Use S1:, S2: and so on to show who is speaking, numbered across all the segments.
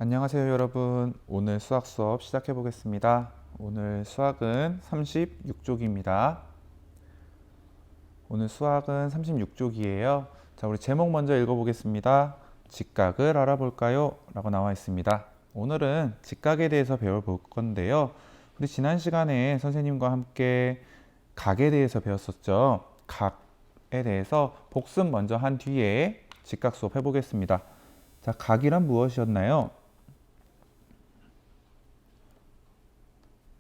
S1: 안녕하세요 여러분. 오늘 수학 수업 시작해 보겠습니다. 오늘 수학은 36쪽입니다. 오늘 수학은 36쪽이에요. 자, 우리 제목 먼저 읽어보겠습니다. 직각을 알아볼까요? 라고 나와 있습니다. 오늘은 직각에 대해서 배워볼 건데요. 우리 지난 시간에 선생님과 함께 각에 대해서 배웠었죠. 각에 대해서 복습 먼저 한 뒤에 직각 수업 해보겠습니다. 자, 각이란 무엇이었나요?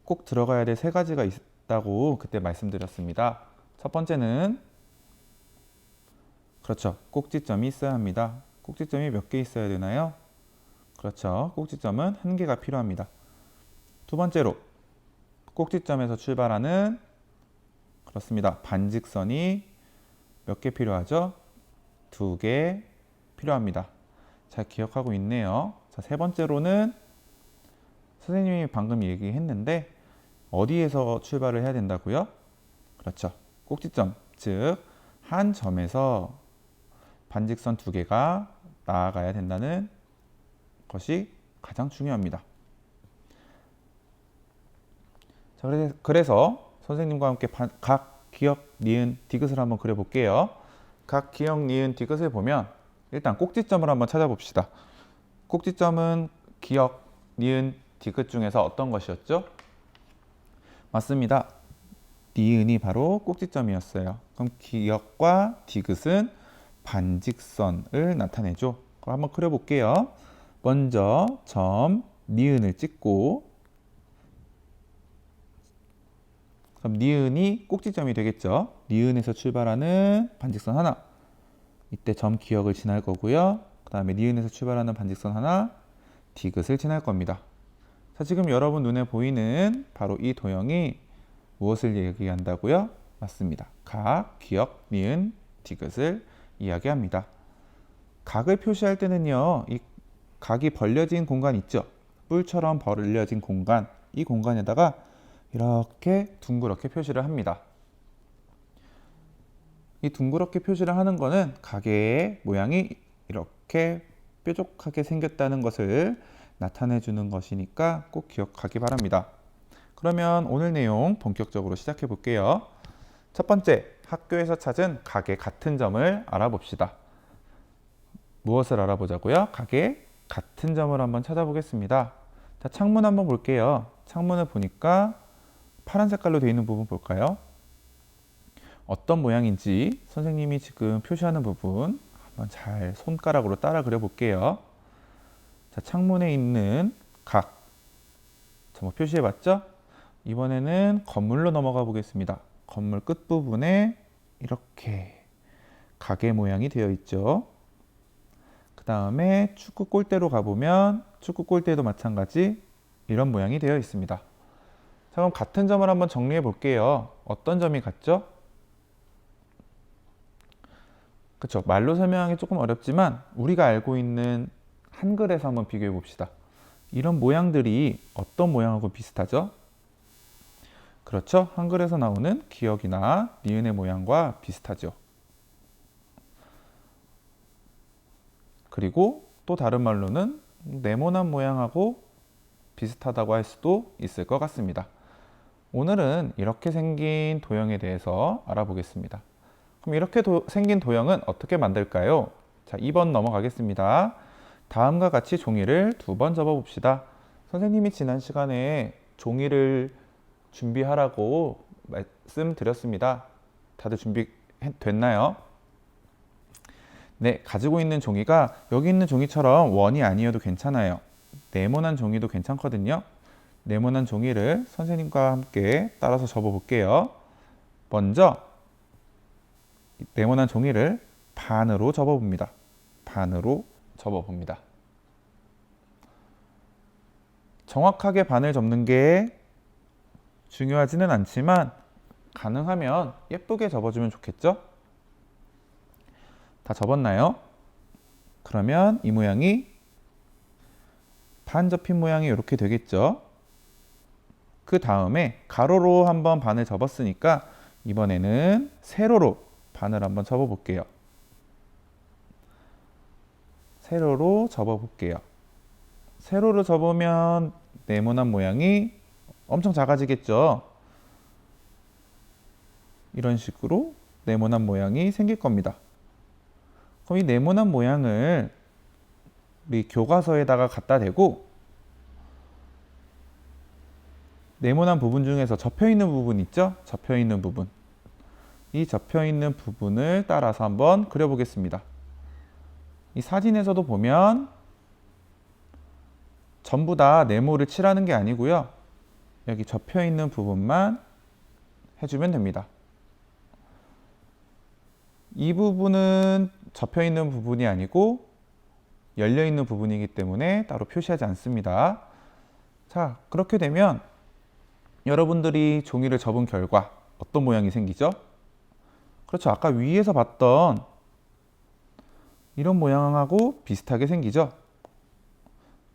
S1: 꼭 들어가야 될 세 가지가 있다고 그때 말씀드렸습니다. 첫 번째는 그렇죠. 꼭지점이 있어야 합니다. 꼭지점이 몇 개 있어야 되나요? 그렇죠. 꼭지점은 한 개가 필요합니다. 두 번째로 꼭지점에서 출발하는 그렇습니다. 반직선이 몇 개 필요하죠? 두 개 필요합니다. 잘 기억하고 있네요. 자, 세 번째로는 선생님이 방금 얘기했는데 어디에서 출발을 해야 된다고요? 그렇죠. 꼭지점, 즉 한 점에서 반직선 두 개가 나아가야 된다는 것이 가장 중요합니다. 자, 그래서 선생님과 함께 각, 기역, 니은, 디귿을 한번 그려볼게요. 각, 기역, 니은, 디귿을 보면 일단 꼭지점을 한번 찾아봅시다. 꼭지점은 기역, 니은, 디귿 중에서 어떤 것이었죠? 맞습니다. 니은이 바로 꼭지점이었어요. 그럼 기역과 디귿은 반직선을 나타내죠. 그럼 한번 그려볼게요. 먼저 점 니은을 찍고 그럼 니은이 꼭지점이 되겠죠. 니은에서 출발하는 반직선 하나, 이때 점 기역을 지날 거고요. 그 다음에 니은에서 출발하는 반직선 하나, 디귿을 지날 겁니다. 자, 지금 여러분 눈에 보이는 바로 이 도형이 무엇을 얘기한다고요? 맞습니다. 각, 기역, 니은, 디귿을 이야기합니다. 각을 표시할 때는요, 이 각이 벌려진 공간 있죠? 뿔처럼 벌려진 공간, 이 공간에다가 이렇게 둥그렇게 표시를 합니다. 이 둥그렇게 표시를 하는 거는 각의 모양이 이렇게 뾰족하게 생겼다는 것을 나타내 주는 것이니까 꼭 기억하기 바랍니다. 그러면 오늘 내용 본격적으로 시작해 볼게요. 첫 번째, 학교에서 찾은 각의 같은 점을 알아봅시다. 무엇을 알아보자고요? 각의 같은 점을 한번 찾아보겠습니다. 자, 창문 한번 볼게요. 창문을 보니까 파란 색깔로 되어 있는 부분 볼까요? 어떤 모양인지 선생님이 지금 표시하는 부분 한번 잘 손가락으로 따라 그려 볼게요. 자, 창문에 있는 각 뭐 표시해 봤죠? 이번에는 건물로 넘어가 보겠습니다. 건물 끝부분에 이렇게 각의 모양이 되어 있죠. 그 다음에 축구 골대로 가보면 축구 골대도 마찬가지 이런 모양이 되어 있습니다. 자, 그럼 같은 점을 한번 정리해 볼게요. 어떤 점이 같죠? 그렇죠. 말로 설명하기 조금 어렵지만 우리가 알고 있는 한글에서 한번 비교해 봅시다. 이런 모양들이 어떤 모양하고 비슷하죠? 그렇죠. 한글에서 나오는 기역이나 니은의 모양과 비슷하죠. 그리고 또 다른 말로는 네모난 모양하고 비슷하다고 할 수도 있을 것 같습니다. 오늘은 이렇게 생긴 도형에 대해서 알아보겠습니다. 그럼 이렇게 생긴 도형은 어떻게 만들까요? 자, 2번 넘어가겠습니다. 다음과 같이 종이를 2번 접어 봅시다. 선생님이 지난 시간에 종이를 준비하라고 말씀드렸습니다. 다들 준비됐나요? 네, 가지고 있는 종이가 여기 있는 종이처럼 원이 아니어도 괜찮아요. 네모난 종이도 괜찮거든요. 네모난 종이를 선생님과 함께 따라서 접어 볼게요. 먼저 네모난 종이를 반으로 접어 봅니다. 반으로 접어 봅니다. 정확하게 반을 접는 게 중요하지는 않지만 가능하면 예쁘게 접어주면 좋겠죠? 다 접었나요? 그러면 이 모양이 반 접힌 모양이 이렇게 되겠죠? 그 다음에 가로로 한번 반을 접었으니까 이번에는 세로로 반을 한번 접어 볼게요. 세로로 접어 볼게요. 세로로 접으면 네모난 모양이 엄청 작아지겠죠. 이런 식으로 네모난 모양이 생길 겁니다. 그럼 이 네모난 모양을 우리 교과서에다가 갖다 대고 네모난 부분 중에서 접혀 있는 부분 있죠? 접혀 있는 부분. 이 접혀 있는 부분을 따라서 한번 그려보겠습니다. 이 사진에서도 보면 전부 다 네모를 칠하는 게 아니고요. 여기 접혀 있는 부분만 해주면 됩니다. 이 부분은 접혀 있는 부분이 아니고 열려 있는 부분이기 때문에 따로 표시하지 않습니다. 자, 그렇게 되면 여러분들이 종이를 접은 결과 어떤 모양이 생기죠? 그렇죠. 아까 위에서 봤던 이런 모양하고 비슷하게 생기죠.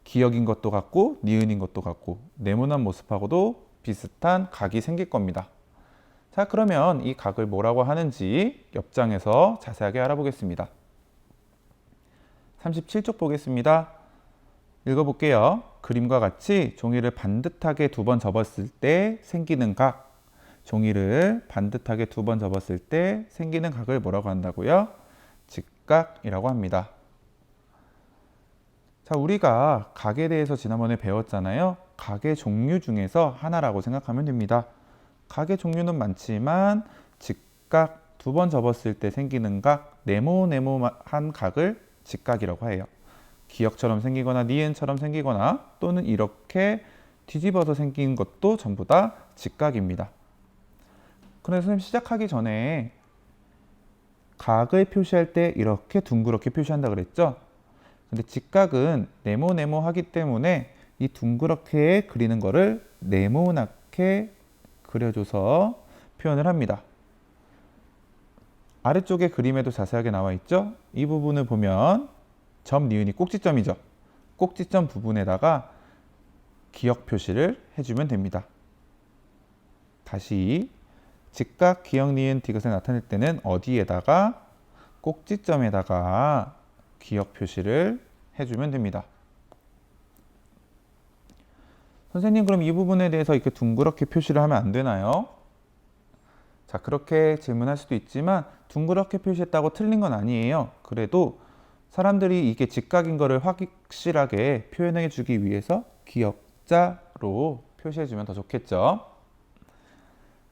S1: 기역인 것도 같고 니은인 것도 같고 네모난 모습하고도 비슷한 각이 생길 겁니다. 자, 그러면 이 각을 뭐라고 하는지 옆장에서 자세하게 알아보겠습니다. 37쪽 보겠습니다. 읽어볼게요. 그림과 같이 종이를 반듯하게 2번 접었을 때 생기는 각, 종이를 반듯하게 2번 접었을 때 생기는 각을 뭐라고 한다고요? 직각이라고 합니다. 자, 우리가 각에 대해서 지난번에 배웠잖아요. 각의 종류 중에서 하나라고 생각하면 됩니다. 각의 종류는 많지만 직각 2번 접었을 때 생기는 각, 네모네모한 각을 직각이라고 해요. 기역처럼 생기거나 니은처럼 생기거나 또는 이렇게 뒤집어서 생긴 것도 전부 다 직각입니다. 그래서 선생님 시작하기 전에 각을 표시할 때 이렇게 둥그렇게 표시한다 그랬죠? 근데 직각은 네모네모하기 때문에 이 둥그렇게 그리는 거를 네모나게 그려줘서 표현을 합니다. 아래쪽에 그림에도 자세하게 나와 있죠? 이 부분을 보면 점, 니은이 꼭지점이죠. 꼭지점 부분에다가 기역 표시를 해주면 됩니다. 다시 직각, 기역, 니은, 디귿을 나타낼 때는 어디에다가 꼭지점에다가 기역 표시를 해주면 됩니다. 선생님, 그럼 이 부분에 대해서 이렇게 둥그렇게 표시를 하면 안 되나요? 자, 그렇게 질문할 수도 있지만 둥그렇게 표시했다고 틀린 건 아니에요. 그래도 사람들이 이게 직각인 거를 확실하게 표현해 주기 위해서 기역자로 표시해 주면 더 좋겠죠.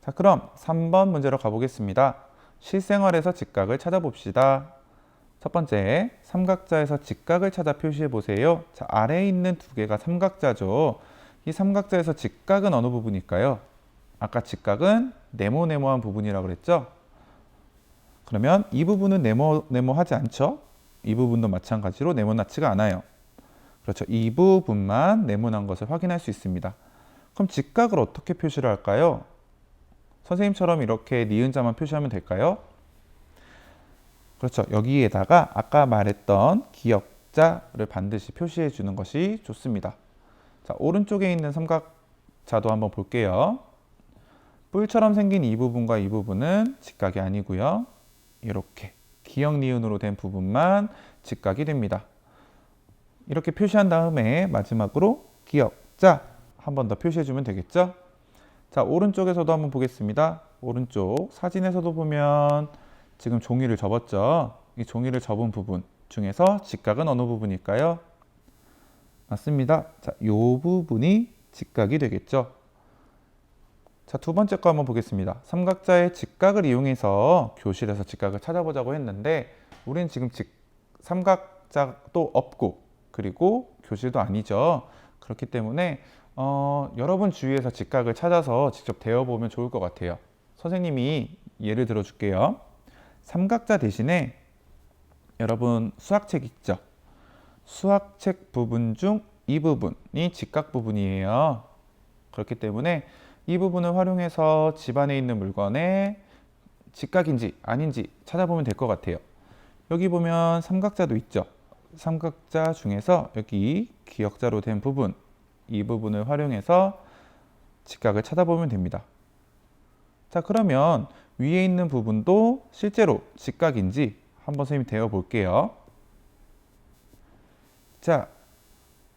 S1: 자, 그럼 3번 문제로 가보겠습니다. 실생활에서 직각을 찾아봅시다. 첫 번째, 삼각자에서 직각을 찾아 표시해 보세요. 자, 아래에 있는 2개가 삼각자죠. 이 삼각자에서 직각은 어느 부분일까요? 아까 직각은 네모네모한 부분이라고 그랬죠? 그러면 이 부분은 네모하지 않죠? 이 부분도 마찬가지로 네모나지가 않아요. 그렇죠. 이 부분만 네모난 것을 확인할 수 있습니다. 그럼 직각을 어떻게 표시를 할까요? 선생님처럼 이렇게 니은자만 표시하면 될까요? 그렇죠. 여기에다가 아까 말했던 기역자를 반드시 표시해 주는 것이 좋습니다. 자, 오른쪽에 있는 삼각자도 한번 볼게요. 뿔처럼 생긴 이 부분과 이 부분은 직각이 아니고요. 이렇게 기역 니은으로 된 부분만 직각이 됩니다. 이렇게 표시한 다음에 마지막으로 기역자 한 번 더 표시해 주면 되겠죠? 자, 오른쪽에서도 한번 보겠습니다. 오른쪽 사진에서도 보면 지금 종이를 접었죠? 이 종이를 접은 부분 중에서 직각은 어느 부분일까요? 맞습니다. 자, 이 부분이 직각이 되겠죠? 자, 두 번째 거 한번 보겠습니다. 삼각자의 직각을 이용해서 교실에서 직각을 찾아보자고 했는데 우리는 지금 삼각자도 없고 그리고 교실도 아니죠. 그렇기 때문에 여러분 주위에서 직각을 찾아서 직접 대어보면 좋을 것 같아요. 선생님이 예를 들어 줄게요. 삼각자 대신에 여러분 수학책 있죠? 수학책 부분 중 이 부분이 직각 부분이에요. 그렇기 때문에 이 부분을 활용해서 집안에 있는 물건에 직각인지 아닌지 찾아보면 될 것 같아요. 여기 보면 삼각자도 있죠. 삼각자 중에서 여기 기역자로 된 부분, 이 부분을 활용해서 직각을 찾아보면 됩니다. 자, 그러면 위에 있는 부분도 실제로 직각인지 한번 선생님이 대어 볼게요. 자,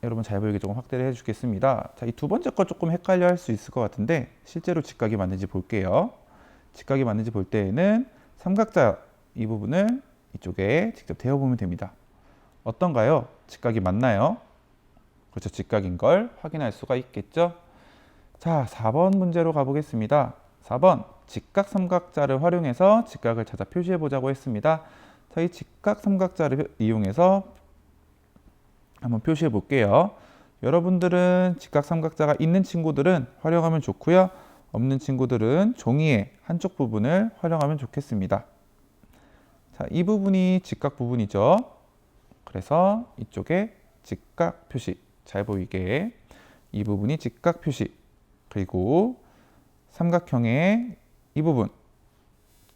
S1: 여러분 잘 보이게 조금 확대를 해주겠습니다. 자, 이 두 번째 거 조금 헷갈려 할 수 있을 것 같은데 실제로 직각이 맞는지 볼게요. 직각이 맞는지 볼 때에는 삼각자 이 부분을 이쪽에 직접 대어보면 됩니다. 어떤가요? 직각이 맞나요? 그렇죠. 직각인 걸 확인할 수가 있겠죠. 자, 4번 문제로 가보겠습니다. 4번 직각 삼각자를 활용해서 직각을 찾아 표시해 보자고 했습니다. 자, 이 직각 삼각자를 이용해서 한번 표시해 볼게요. 여러분들은 직각 삼각자가 있는 친구들은 활용하면 좋고요. 없는 친구들은 종이의 한쪽 부분을 활용하면 좋겠습니다. 자, 이 부분이 직각 부분이죠. 그래서 이쪽에 직각 표시 잘 보이게 이 부분이 직각 표시, 그리고 삼각형의 이 부분,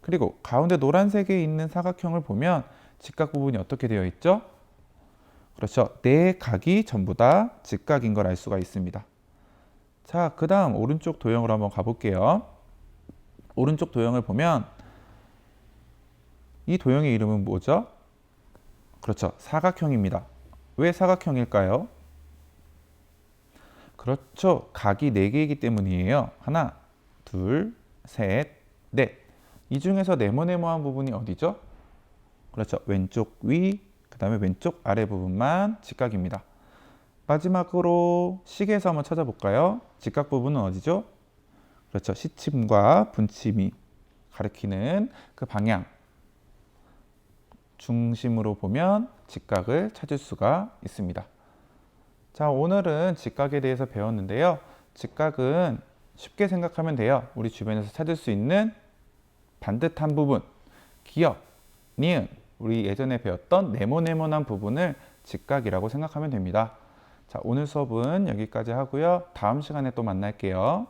S1: 그리고 가운데 노란색에 있는 사각형을 보면 직각 부분이 어떻게 되어 있죠? 그렇죠. 네 각이 전부 다 직각인 걸 알 수가 있습니다. 자, 그 다음 오른쪽 도형으로 한번 가볼게요. 오른쪽 도형을 보면 이 도형의 이름은 뭐죠? 그렇죠. 사각형입니다. 왜 사각형일까요? 그렇죠. 각이 4개이기 때문이에요. 하나, 둘, 셋, 넷. 이 중에서 네모네모한 부분이 어디죠? 그렇죠. 왼쪽 위, 그 다음에 왼쪽 아래 부분만 직각입니다. 마지막으로 식에서 한번 찾아볼까요? 직각 부분은 어디죠? 그렇죠. 시침과 분침이 가리키는 그 방향 중심으로 보면 직각을 찾을 수가 있습니다. 자, 오늘은 직각에 대해서 배웠는데요. 직각은 쉽게 생각하면 돼요. 우리 주변에서 찾을 수 있는 반듯한 부분, 기역, 니은, 우리 예전에 배웠던 네모네모난 부분을 직각이라고 생각하면 됩니다. 자, 오늘 수업은 여기까지 하고요. 다음 시간에 또 만날게요.